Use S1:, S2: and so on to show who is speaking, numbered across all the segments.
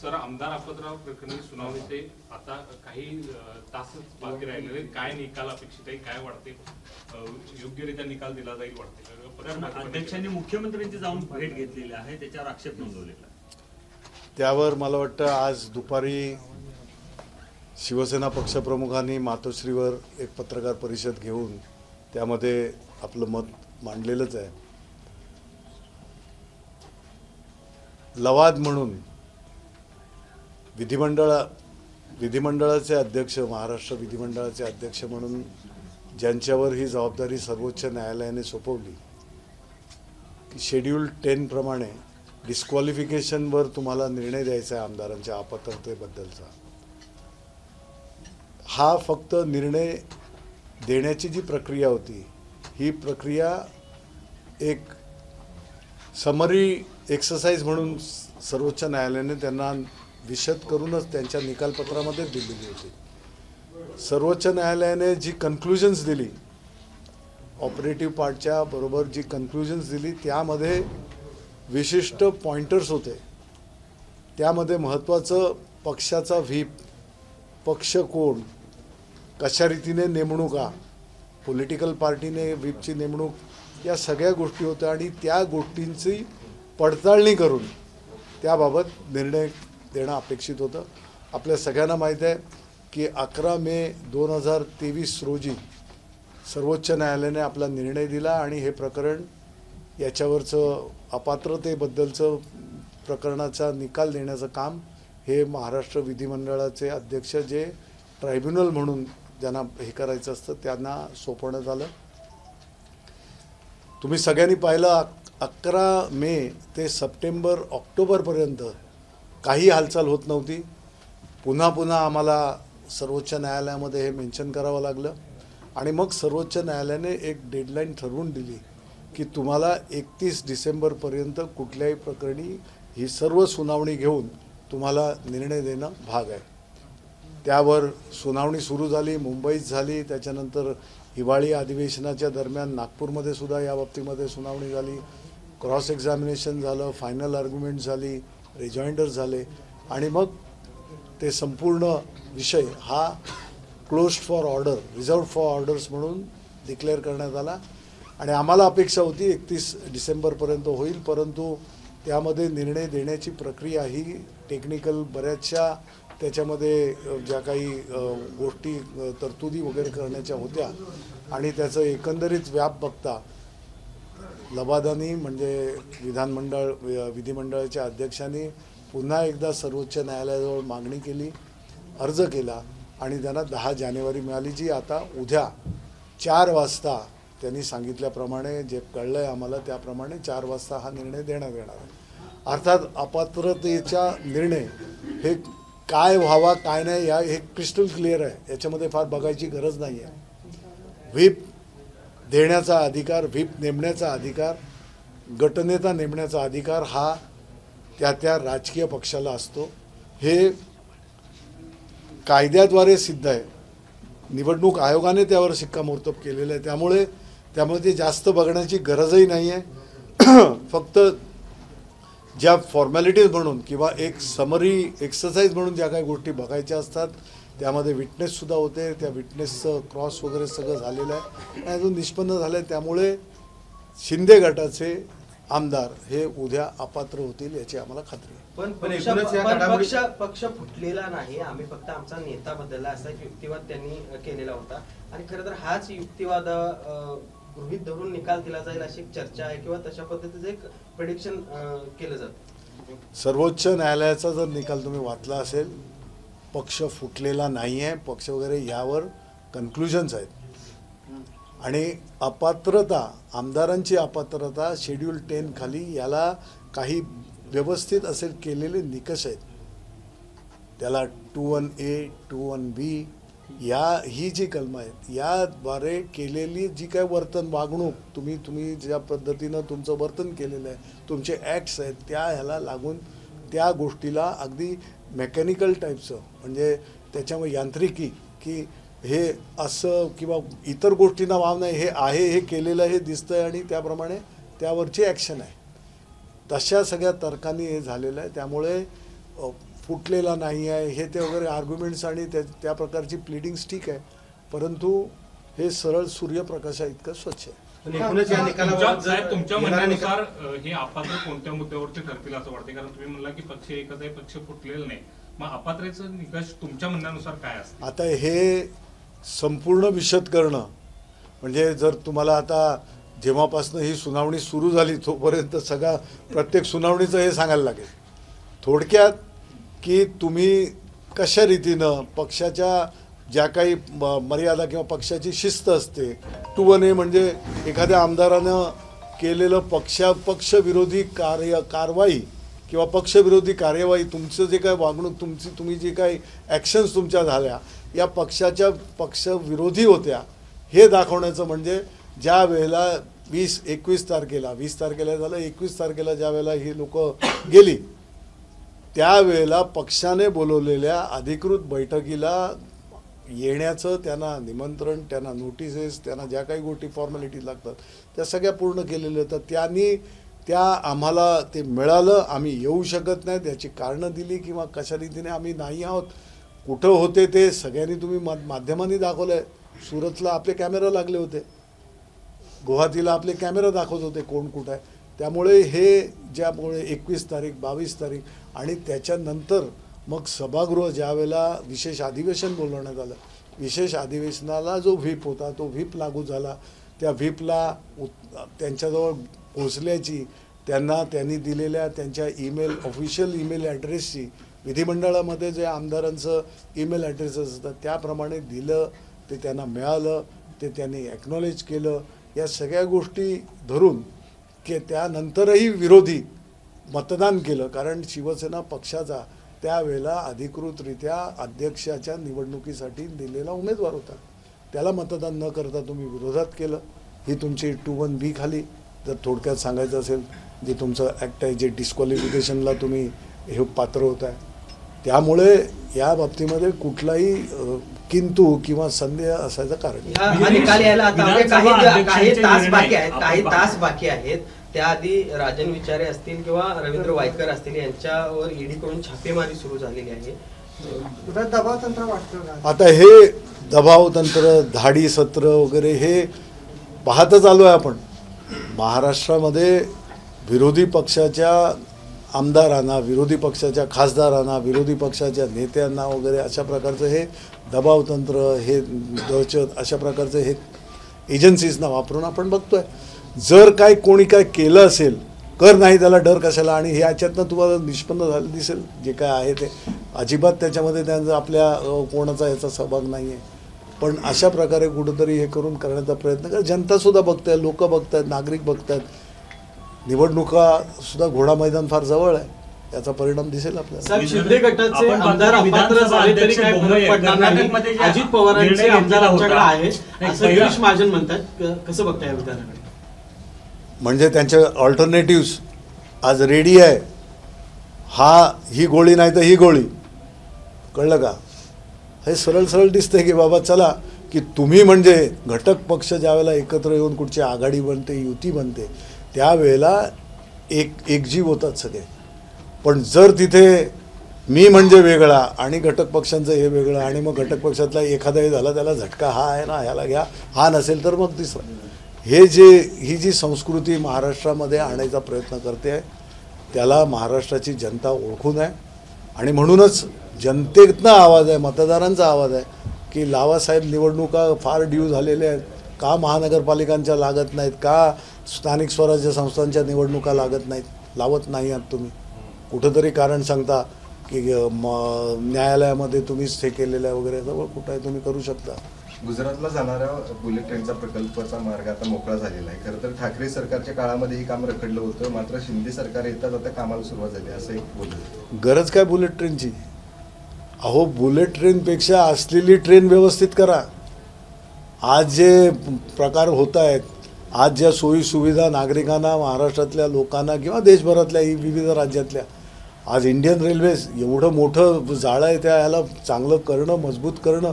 S1: Sir, आमदार अपात्रता प्रकरणी सुनावणीचे आता काही तासच बाकी राहिलेले, काय निकाल अपेक्षित आहे, काय वाटते, योग्यरित्या निकाल दिला जाईल वाटते?
S2: अध्यक्षांनी मुख्यमंत्र्यांची जाऊन भेट घेतलेली आहे, त्याच्यावर आक्षेप नोंदवलेला.
S3: त्यावर मला वाटतं आज दुपारी शिवसेना पक्षप्रमुखांनी मातोश्रीवर एक पत्रकार परिषद घेऊन त्यामध्ये आपलं मत मांडलेलंच आहे. लवाद म्हणून विधिमंडळाचे अध्यक्ष, महाराष्ट्र विधिमंडळाचे अध्यक्ष म्हणून ज्यांच्यावर ही जबाबदारी सर्वोच्च न्यायालयाने सोपवली की शेड्यूल 10 प्रमाणे डिस्क्वालिफिकेशनवर तुम्हाला निर्णय द्यायचा आहे आमदारांच्या अपात्रतेबद्दलचा. हा फक्त निर्णय देण्याची जी प्रक्रिया होती, ही प्रक्रिया एक समरी एक्सरसाइज म्हणून सर्वोच्च न्यायालयाने त्यांना विशद करूनच त्यांच्या निकालपत्रामध्ये दिलेली होती. सर्वोच्च न्यायालयाने जी कन्क्लुजन्स दिली, ऑपरेटिव्ह पार्टच्या बरोबर जी कन्क्लुजन्स दिली, त्यामध्ये विशिष्ट पॉइंटर्स होते. त्यामध्ये महत्त्वाचं पक्षाचा व्हीप, पक्ष कोण, कशा रीतीने नेमणुका, पॉलिटिकल पार्टीने व्हीपची नेमणूक, या सगळ्या गोष्टी होत्या आणि त्या गोष्टींची पडताळणी करून त्याबाबत निर्णय देणं अपेक्षित होतं. आपल्या सगळ्यांना माहीत आहे की 11 मे 2023 रोजी सर्वोच्च न्यायालयाने आपला निर्णय दिला आणि हे प्रकरण, याच्यावरचं अपात्रतेबद्दलचं प्रकरणाचा निकाल देण्याचं काम हे महाराष्ट्र विधिमंडळाचे अध्यक्ष, जे ट्रायब्युनल म्हणून ज्यांना हे करायचं असतं, त्यांना सोपवण्यात आलं. तुम्ही सगळ्यांनी पाहिलं 11 मे ते सप्टेंबर ऑक्टोबरपर्यंत काही हालचाल होत नव्हती. पुन्हा पुन्हा आम्हाला सर्वोच्च न्यायालयामध्ये हे मेन्शन करावं लागलं आणि मग सर्वोच्च न्यायालयाने एक डेडलाईन ठरवून दिली की तुम्हाला 31 डिसेंबरपर्यंत कुठल्याही प्रकरणी ही सर्व सुनावणी घेऊन तुम्हाला निर्णय देणं भाग आहे. त्यावर सुनावणी सुरू झाली, मुंबईत झाली, त्याच्यानंतर हिवाळी अधिवेशनाच्या दरम्यान नागपूरमध्ये सुद्धा या बाबतीमध्ये सुनावणी झाली, क्रॉस एक्झामिनेशन झालं, फायनल आर्ग्युमेंट झाली, रिजॉइंडर झाले आणि मग ते संपूर्ण विषय हा closed for order, reserved for orders म्हणून डिक्लेअर करण्यात आला. आणि आम्हाला अपेक्षा होती 31 डिसेंबरपर्यंत होईल, परंतु त्यामध्ये निर्णय देण्याची प्रक्रिया ही टेक्निकल बऱ्याचशा त्याच्यामध्ये ज्या काही गोष्टी तरतुदी वगैरे करण्याच्या होत्या आणि त्याचं एकंदरीत व्याप बघता लवादानी म्हणजे विधिमंडळाच्या अध्यक्षांनी पुन्हा एकदा सर्वोच्च न्यायालयाजवळ मागणी केली, अर्ज केला आणि त्यांना 10 जानेवारी मिळाली, जी आता उद्या 4 वाजता त्यांनी सांगितल्याप्रमाणे, जे कळलं आहे आम्हाला त्याप्रमाणे 4 वाजता हा निर्णय देण्यात येणार आहे. अर्थात अपात्रतेचा निर्णय हे काय व्हावा काय नाही या हे क्रिस्टल क्लिअर आहे, याच्यामध्ये फार बघायची गरज नाही आहे. व्हीप देण्याचा अधिकार, व्हीप नेमण्याचा अधिकार, गटनेता नेमण्याचा अधिकार हा त्या राजकीय पक्षाला असतो. हे कायद्याद्वारे सिद्ध आहे, निवडणूक आयोगाने त्यावर शिक्कामोर्तब केलेलं आहे. त्यामुळे त्यामध्ये जास्त बघण्याची गरजही नाही आहे. फक्त ज्या फॉर्मॅलिटीज म्हणून किंवा एक समरी एक्सरसाइज म्हणून ज्या काही गोष्टी बघायच्या असतात, त्यामध्ये विटनेससुद्धा होते, त्या विटनेसचं क्रॉस वगैरे सगळं झालेलं आहे आणि अजून निष्पन्न झालं आहे. त्यामुळे शिंदे गटाचे आमदार हे उद्या अपात्र होतील याची आम्हाला खात्री आहे.
S4: पण पक्ष फुटलेला नाही, आम्ही फक्त आमचा नेता बदलला असा एक युक्तिवाद त्यांनी केलेला होता आणि खरं तर हाच युक्तिवाद गृहीत धरून निकाल दिला जाईल अशी चर्चा आहे किंवा तशा पद्धतीचं एक प्रेडिक्शन केलं जातं.
S3: सर्वोच्च न्यायालयाचा जर निकाल तुम्ही वाचला असेल, पक्ष फुटलेला नाही आहे, पक्ष वगैरे यावर कन्क्लुजन्स आहेत आणि अपात्रता, आमदारांची अपात्रता शेड्यूल 10 खाली, याला काही व्यवस्थित असे केलेले निकष आहेत. त्याला 21A 21B ही जी कलमं आहेत, याद्वारे केलेली जी काय वर्तन, वागणूक, तुम्ही ज्या पद्धतीनं तुमचं वर्तन केलेलं आहे, तुमचे ॲक्ट्स आहेत, ह्याला लागून त्या गोष्टीला अगदी मेकॅनिकल टाईपचं, म्हणजे त्याच्यामुळे यांत्रिकी, की हे असं किंवा इतर गोष्टींना वाव नाही, हे आहे, हे केलेलं हे दिसतंय आणि त्याप्रमाणे त्यावरची ॲक्शन आहे, तशा सगळ्या तर्कांनी हे झालेलं आहे. त्यामुळे फुटलेला नाही आहे हे ते वगैरे आर्ग्युमेंट्स आणि त्या प्रकारची प्लीडिंग्स ठीक आहे, परंतु हे सरळ सूर्यप्रकाशा इतकं स्वच्छ आहे.
S4: पण एकूणच या निकालावर
S1: साहेब तुमच्या
S4: येणाऱ्या
S1: म्हणण्यानुसार हे अपात्र कोणत्या मुद्द्यावरती ठरतील असं वाटते? कारण तुम्ही म्हणला की पक्ष एकच आहे, पक्ष फुटलेला नाही. मग अपात्रतेचा निकष तुमच्या म्हणण्यानुसार काय असतं?
S3: आता हे संपूर्ण विशद करणं म्हणजे जर तुम्हाला आता जेव्हापासून ही सुनावणी सुरू झाली तोपर्यंत सगळा प्रत्येक सुनावणीचं हे सांगायला लागेल. थोडक्यात की तुम्ही कशा रीतीनं पक्षाच्या ज्या काही मर्यादा किंवा पक्षाची शिस्त असते, 2A म्हणजे एखाद्या आमदारानं केलेलं पक्षविरोधी कारवाई किंवा पक्षविरोधी कार्यवाही, तुमचं जे काय वागणूक, तुम्ही जे काही ॲक्शन्स तुमच्या झाल्या या पक्षाच्या पक्षविरोधी होत्या हे दाखवण्याचं म्हणजे ज्या वेळेला 21 तारखेला झालं, 21 तारखेला ज्या वेळेला ही लोक गेली त्यावेळेला पक्षाने बोलवलेल्या अधिकृत बैठकीला येण्याचं त्यांना निमंत्रण, त्यांना नोटिसेस, त्यांना ज्या काही गोष्टी फॉर्मॅलिटीज लागतात त्या सगळ्या पूर्ण केलेल्या होत्या. त्या आम्हाला ते मिळालं, आम्ही येऊ शकत नाही त्याची कारणं दिली किंवा कशा रीतीने आम्ही नाही आहोत, कुठं होते ते सगळ्यांनी तुम्ही माध्यमांनी दाखवलं आहे. सुरतला आपले कॅमेरा लागले होते, गुवाहाटीला आपले कॅमेरा दाखवत होते कोण कुठं आहे. त्यामुळे हे ज्यामुळे 21 तारीख 22 तारीख आणि त्याच्यानंतर मग सभागृह ज्या वेळेला विशेष अधिवेशन बोलवण्यात आलं, विशेष अधिवेशनाला जो व्हीप होता तो व्हीप लागू झाला. त्या व्हीपला त्यांच्याजवळ पोहोचल्याची त्यांनी दिलेल्या त्यांच्या ऑफिशियल ईमेल ॲड्रेसची विधिमंडळामध्ये जे आमदारांचं ईमेल ॲड्रेस असतं त्याप्रमाणे दिलं, ते त्यांना मिळालं, ते त्यांनी ॲक्नॉलेज केलं. या सगळ्या गोष्टी धरून की त्यानंतरही विरोधी मतदान केलं, कारण शिवसेना पक्षाचा त्यावेळेला अधिकृतरित्या अध्यक्षाच्या निवडणुकीसाठी दिलेला उमेदवार होता, त्याला मतदान न करता तुम्ही विरोधात केलं. ही तुमची 2(1)B खाली जर थोडक्यात सांगायचं असेल जे तुमचं ॲक्ट आहे, जे डिस्क्वालिफिकेशनला तुम्ही हे पात्र होत आहे. त्यामुळे या बाबतीमध्ये कुठलाही किंतु किंवा संदेह असायचं कारण
S4: हा निकाल यायला आता काही तास बाकी आहेत. त्याआधी राजन विचारे असतील किंवा रवींद्र वायकर असतील यांच्यावर ईडी कडून छापेमारी सुरू झालेली आहे.
S5: दबाव तंत्र वाटतं.
S3: आता हे दबाव तंत्र, धाडी सत्र वगैरे हे पाहतच आलो आहे आपण. महाराष्ट्रामध्ये विरोधी पक्षाच्या आमदारांना, विरोधी पक्षाच्या खासदारांना, विरोधी पक्षाच्या नेत्यांना वगैरे अशा प्रकारचं हे दबावतंत्र, हे दहशत अशा प्रकारचं हे एजन्सीजना वापरून आपण बघतोय. जर कोणी काय केलं असेल, कर नाही त्याला डर कशाला, आणि हे याच्यातनं तुम्हाला निष्पन्न झालं दिसेल जे काय आहे ते. अजिबात त्याच्यामध्ये त्यांचा आपल्या कोणाचा याचा सहभाग नाही आहे. पण अशा प्रकारे कुठंतरी हे करून करण्याचा प्रयत्न कर. जनतासुद्धा बघत आहे, लोक बघत आहेत, नागरिक बघत आहेत. निवडणुकासुद्धा घोडा मैदान फार जवळ आहे, याचा परिणाम दिसेल आपल्याला.
S6: शिंदे गटाचे आमदार अपात्र झाले तरी काही फरक पडणार नाही. अजित पवारांचे आमदार आमच्याकडे आहेत असं गिरीश महाजन म्हणतात. कसं बघताय या विधानाकडे?
S3: म्हणजे त्यांचे ऑल्टरनेटिव्स आज रेडी आहे. ही गोळी नाही तर ही गोळी, कळलं का? हे सरळ सरळ दिसतंय की बाबा चला की तुम्ही म्हणजे घटक पक्ष ज्यावेळेला एकत्र येऊन कुठची आघाडी बनते, युती बनते, त्यावेळेला एकजीव होतात सगळे. पण जर तिथे मी म्हणजे वेगळा आणि घटक पक्षांचं हे वेगळं आणि मग घटक पक्षातला एखादा हे झाला त्याला झटका हा आहे ना, ह्याला घ्या, हा नसेल तर मग तिसरा, ही जी संस्कृती महाराष्ट्रामध्ये आणायचा प्रयत्न करते आहे त्याला महाराष्ट्राची जनता ओळखून आहे. आणि म्हणूनच जनतेतनं आवाज आहे, मतदारांचा आवाज आहे की लावासाहेब निवडणुका फार ड्यू झालेल्या आहेत, का महानगरपालिकांच्या लागत नाहीत, का स्थानिक स्वराज्य संस्थांच्या निवडणुका लागत नाहीत, लावत नाही आहात तुम्ही. कुठंतरी कारण सांगता की न्यायालयामध्ये तुम्हीच हे केलेलं आहे वगैरे, जवळ कुठं आहे तुम्ही करू शकता.
S7: गुजरातला जाणाऱ्या बुलेट ट्रेनचा प्रकल्पाचा मार्ग आता मोकळा झालेला आहे. खरं तर ठाकरे सरकारच्या काळामध्ये हे काम रखडलं होतं, मात्र शिंदे सरकार येतात आता कामाला सुरुवात झाली असं एक बोललं.
S3: गरज काय बुलेट ट्रेनची? अहो बुलेट ट्रेनपेक्षा असलेली ट्रेन व्यवस्थित करा. आज जे प्रकार होत आहेत, आज ज्या सोयीसुविधा नागरिकांना, महाराष्ट्रातल्या लोकांना किंवा देशभरातल्या विविध राज्यातल्या, आज इंडियन रेल्वेज एवढं मोठं जाळं आहे, त्या ह्याला चांगलं करणं, मजबूत करणं.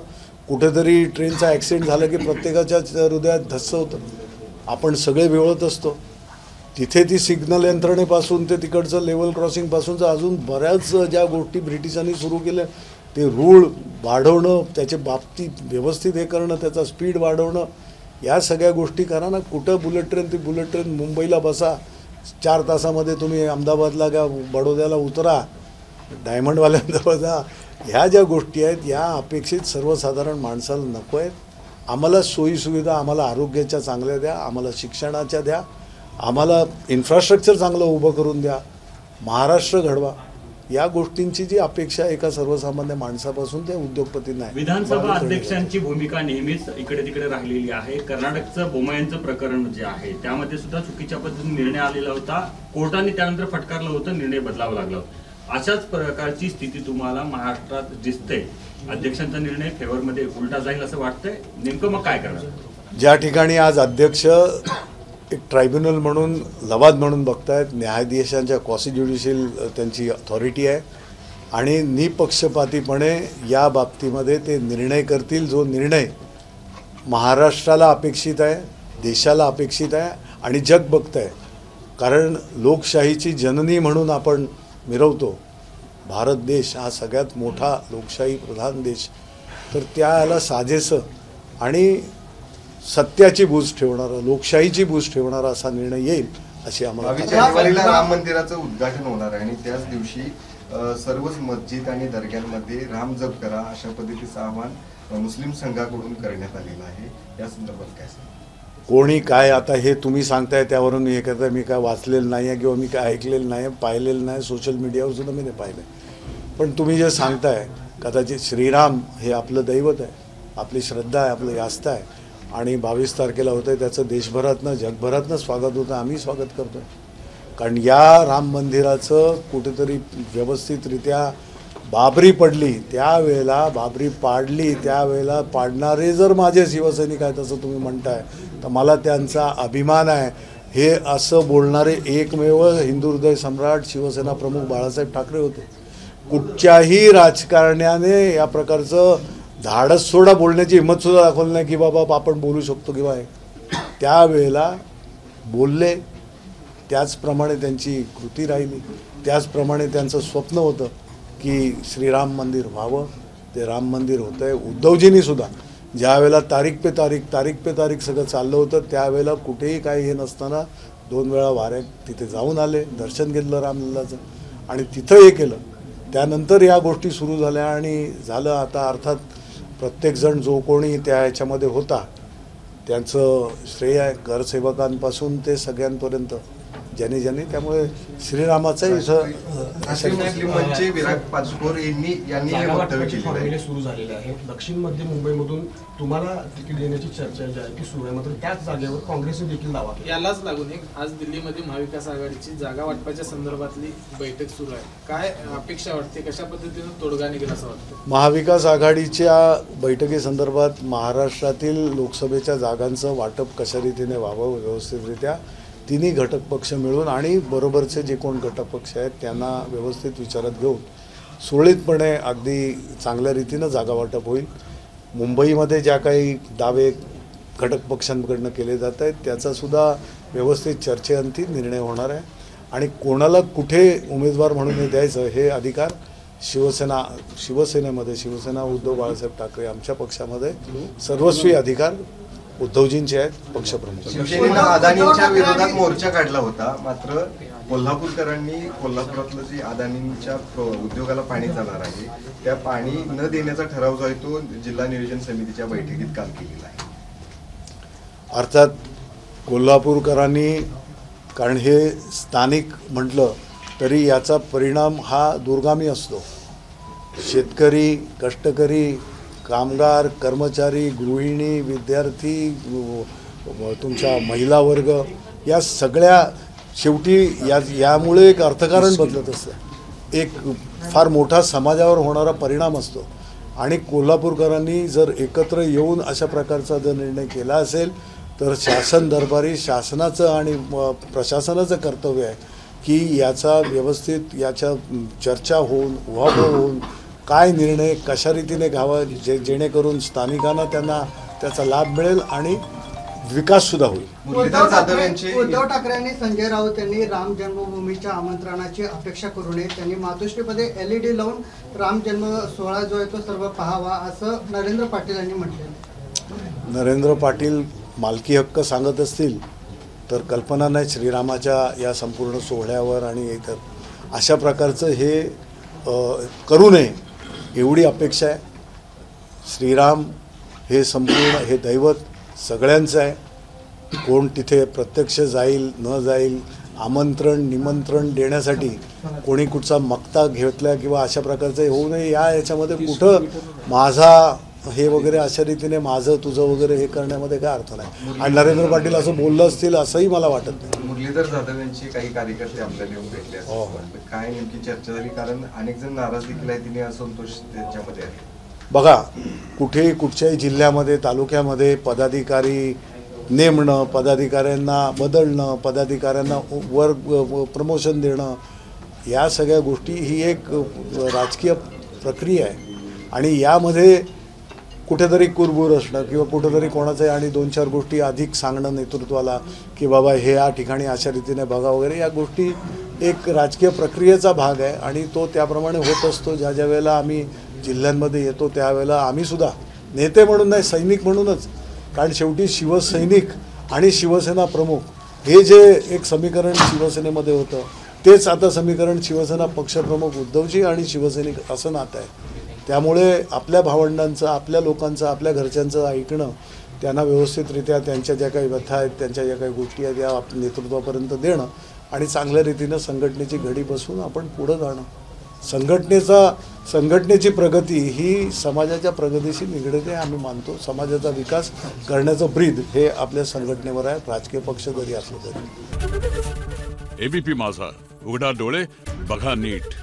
S3: कुठेतरी ट्रेनचा ॲक्सिडेंट झाला की प्रत्येकाच्या हृदयात धस्स होतं, आपण सगळे विवळत असतो. तिथे ती सिग्नल यंत्रणेपासून ते तिकडचं लेवल क्रॉसिंगपासूनचं अजून बऱ्याच ज्या गोष्टी ब्रिटिशांनी सुरू केल्या ते रूळ वाढवणं, त्याचे बाबतीत व्यवस्थित हे करणं, त्याचा स्पीड वाढवणं, या सगळ्या गोष्टी करा ना. कुठं बुलेट ट्रेन, ती बुलेट ट्रेन मुंबईला बसा, 4 तासामध्ये तुम्ही अहमदाबादला का बडोद्याला उतरा, डायमंडवाल्यांजवळ जा. ह्या ज्या गोष्टी आहेत या अपेक्षित सर्वसाधारण माणसाला नको आहेत. आम्हाला सोयीसुविधा, आम्हाला आरोग्याच्या चांगल्या द्या, आम्हाला शिक्षणाच्या द्या, आम्हाला इन्फ्रास्ट्रक्चर चांगलं उभं करून द्या, महाराष्ट्र घडवा. या गोष्टींची जी अपेक्षा एका सर्वसामान्य माणसापासून ते उद्योगपतींना आहे.
S2: विधानसभा अध्यक्षांची भूमिका नेहमीच इकडे तिकडे राहिलेली आहे. कर्नाटकचं बोमायांचं प्रकरण जे आहे त्यामध्ये सुद्धा चुकीच्या पद्धतीने निर्णय आलेला होता. कोर्टाने त्यानंतर फटकारलं होतं, निर्णय बदलावा लागला होता. अशाच प्रकारची स्थिती तुम्हाला महाराष्ट्रात दिसते. अध्यक्षांचा निर्णय फेवरमध्ये उलटा जाईल असं वाटतंय. नेमकं मग काय करणार?
S3: ज्या ठिकाणी आज अध्यक्ष एक ट्रायब्युनल म्हणून, लवाद म्हणून बघतायत, न्यायाधीशांच्या क्वासी ज्युडिशियल त्यांची अथॉरिटी आहे आणि निपक्षपातीपणे या बाबतीमध्ये ते निर्णय करतील. जो निर्णय महाराष्ट्राला अपेक्षित आहे, देशाला अपेक्षित आहे आणि जग बघत आहे. कारण लोकशाहीची जननी म्हणून आपण मिरवतो. भारत देश हा सगळ्यात मोठा लोकशाही प्रधान देश, तर त्याला साजेसं आणि सत्याची बूज ठेवणारा, लोकशाहीची बूज ठेवणारा असा निर्णय येईल अशी आम्हाला
S7: 22 जानेवारीला राम मंदिराचं उद्घाटन होणार आहे आणि त्याच दिवशी सर्वच मस्जिद आणि दर्ग्यांमध्ये राम जप करा अशा पद्धतीचं आवाहन मुस्लिम संघाकडून करण्यात आलेलं आहे. या संदर्भात काय सांगा?
S3: कोणी काय आता हे तुम्ही सांगताय त्यावरून हे करताय. मी काय वाचलेलं नाही आहे किंवा मी काय ऐकलेलं नाही, पाहिलेलं नाही, सोशल मीडियावर सुद्धा मी नाही पाहिलं. पण तुम्ही जे सांगताय कदाचित श्रीराम हे आपलं दैवत आहे, आपली श्रद्धा आहे, आपलं आस्था आहे आणि 22 तारखेला होतं आहे त्याचं देशभरातनं जगभरातनं स्वागत होतं. आम्ही स्वागत करतो आहे. कारण या राम मंदिराचं कुठेतरी व्यवस्थितरित्या बाबरी पडली त्यावेळेला, बाबरी पाडली त्यावेळेला पाडणारे जर माझे शिवसैनिक आहेत असं तुम्ही म्हणताय तर मला त्यांचा अभिमान आहे. हे असं बोलणारे एकमेव हिंदू हृदय सम्राट शिवसेना प्रमुख बाळासाहेब ठाकरे होते. कुठच्याही राजकारण्याने या प्रकारचं धाडस सोडा बोलण्याची हिंमतसुद्धा दाखवली नाही की बाबा आपण बोलू शकतो किंवा आहे. त्यावेळेला बोलले, त्याचप्रमाणे त्यांची कृती राहिली, त्याचप्रमाणे त्यांचं स्वप्न होतं की श्रीराम मंदिर व्हावं. ते राम मंदिर होतं आहे. उद्धवजींनीसुद्धा ज्या वेळेला तारीख पे तारीख सगळं चाललं होतं त्यावेळेला कुठेही काही हे नसताना 2 वेळा वाऱ्यात तिथे जाऊन आले, दर्शन घेतलं रामलल्लाचं आणि तिथं हे केलं. त्यानंतर या गोष्टी सुरू झाल्या आणि झालं. आता अर्थात प्रत्येकजण जो कोणी त्या ह्याच्यामध्ये होता त्यांचं श्रेय आहे, घरसेवकांपासून ते सगळ्यांपर्यंत ज्यांनी त्यामुळे श्रीरामाचं
S7: मुस्लिमांचे विराट पाचपोर यांनी हे वक्तव्य केलेलं आहे.
S8: सुरू झालेले आहे. दक्षिण मध्य मुंबईमधून तुम्हाला तिकीट देण्याची चर्चा जी आहे ती सुरू आहे. मात्र त्याच जागेवर काँग्रेसने देखील दावा केला.
S9: यालाच लागून आज दिल्लीमध्ये महाविकास आघाडीची जागा वाटपाच्या संदर्भातली बैठक सुरू आहे. काय अपेक्षा वाटते, कशा पद्धतीने तोडगा निघेल असं वाटतं?
S3: महाविकास आघाडीच्या बैठकीसंदर्भात महाराष्ट्रातील लोकसभेच्या जागांचं वाटप कशा रीतीने व्हावं व्यवस्थितरित्या तिन्ही घटक पक्ष मिळून आणि बरोबरचे जे कोण घटक पक्ष आहेत त्यांना व्यवस्थित विचारात घेऊन सुरळीतपणे अगदी चांगल्या रीतीनं जागा वाटप होईल. मुंबईमध्ये ज्या काही दावे घटक पक्षांकडनं केले जात आहेत त्याचासुद्धा व्यवस्थित चर्चेअंती निर्णय होणार आहे आणि कोणाला कुठे उमेदवार म्हणून हे द्यायचं हे अधिकार शिवसेना उद्धव बाळासाहेब ठाकरे आमच्या पक्षामध्ये सर्वस्वी अधिकार उद्धवजींचे आहेत, पक्षप्रमुख.
S7: शिवसेनेनं अदानींच्या विरोधात मोर्चा काढला होता. मात्र कोल्हापूरकरांनी कोल्हापुरातलं जे अदानींच्या उद्योगाला पाणी जाणार आहे त्या पाणी न देण्याचा ठराव जो आहे तो जिल्हा नियोजन समितीच्या बैठकीत काल केलेला आहे.
S3: अर्थात कोल्हापूरकरांनी, कारण हे स्थानिक म्हटलं तरी याचा परिणाम हा दूरगामी असतो. शेतकरी, कष्टकरी, कामगार, कर्मचारी, गृहिणी, विद्यार्थी, तुमचा महिला वर्ग या सगळ्या शेवटी यामुळे एक अर्थकारण बदलत असतं. एक फार मोठा समाजावर होणारा परिणाम असतो आणि कोल्हापूरकरांनी जर एकत्र येऊन अशा प्रकारचा जर निर्णय केला असेल तर शासन दरबारी शासनाचं आणि प्रशासनाचं कर्तव्य आहे की याचा व्यवस्थित याच्या चर्चा होऊन उहापोह होऊन काय निर्णय कशा रीतीने घ्यावा जेणेकरून स्थानिकांना त्यांना त्याचा लाभ मिळेल आणि विकास सुद्धा होईल.
S7: मुरलीधर जाधव यांची
S5: उद्धव ठाकरे आणि संजय राऊत यांनी राम जन्मभूमीच्या आमंत्रणाची अपेक्षा करू नये. त्यांनी मातोश्रीमध्ये LED लावून राम जन्म सोहळा जो आहे तो सर्व पाहावा असं नरेंद्र पाटील यांनी म्हटले.
S3: नरेंद्र पाटील मालकी हक्क सांगत असतील तर कल्पना नाही श्रीरामाच्या या संपूर्ण सोहळ्यावर आणि इतर अशा प्रकारचं हे करू नये एवढी अपेक्षा आहे. श्रीराम हे संपूर्ण हे दैवत सगळ्यांचं आहे. कोण तिथे प्रत्यक्ष जाईल न जाईल आमंत्रण निमंत्रण देण्यासाठी कोणी कुठचा मक्ता घेतला किंवा अशा प्रकारचं होऊ नये याच्यामध्ये कुठं माझा हे वगैरे अशा रीतीने माझं तुझं वगैरे हे करण्यामध्ये काय अर्थ नाही. आणि नरेंद्र पाटील असं बोललं असतील असंही मला वाटत नाही.
S7: मुरलीधर जाधव यांची काही कार्यकर्ते आपल्याला येऊन भेटले असतात. काय नेमकी चर्चा झाली? कारण अनेक जण नाराज देखील आहे, तिने असंतोष त्याच्यामध्ये आहे.
S3: बघा कुठेही कुठच्याही जिल्ह्यामध्ये तालुक्यामध्ये पदाधिकारी नेमणं, पदाधिकाऱ्यांना बदलणं, पदाधिकाऱ्यांना वर प्रमोशन देणं या सगळ्या गोष्टी ही एक राजकीय प्रक्रिया आहे. आणि यामध्ये कुठेतरी कुरबूर असणं किंवा कुठेतरी कोणाचं आणि 2-4 गोष्टी अधिक सांगणं नेतृत्वाला की बाबा हे या ठिकाणी अशा रीतीने बघा वगैरे या गोष्टी एक राजकीय प्रक्रियेचा भाग आहे आणि तो त्याप्रमाणे होत असतो. ज्या ज्या वेळेला आम्ही जिल्ह्यांमध्ये येतो त्यावेळेला आम्हीसुद्धा नेते म्हणून नाही सैनिक म्हणूनच, कारण शेवटी शिवसैनिक आणि शिवसेना प्रमुख हे जे एक समीकरण शिवसेनेमध्ये होतं तेच आता समीकरण शिवसेना पक्षप्रमुख उद्धवजी आणि शिवसैनिक असं नातं आहे. त्यामुळे आपल्या भावंडांचं आपल्या लोकांचं आपल्या घरच्यांचं ऐकणं, त्यांना व्यवस्थितरित्या त्यांच्या ज्या काही व्यथा आहेत त्यांच्या ज्या काही गोष्टी आहेत या नेतृत्वापर्यंत देणं आणि चांगल्या रीतीनं संघटनेची घडी बसून आपण पुढं जाणं. संघटनेची प्रगती ही समाजाच्या प्रगतीशी निगडीत आहे आम्ही मानतो. समाजाचा विकास करण्याचं ब्रीद हे आपल्या संघटनेवर आहे, राजकीय पक्ष जरी असले तरी.
S10: ABP माझा, उघडा डोळे बघा नीट.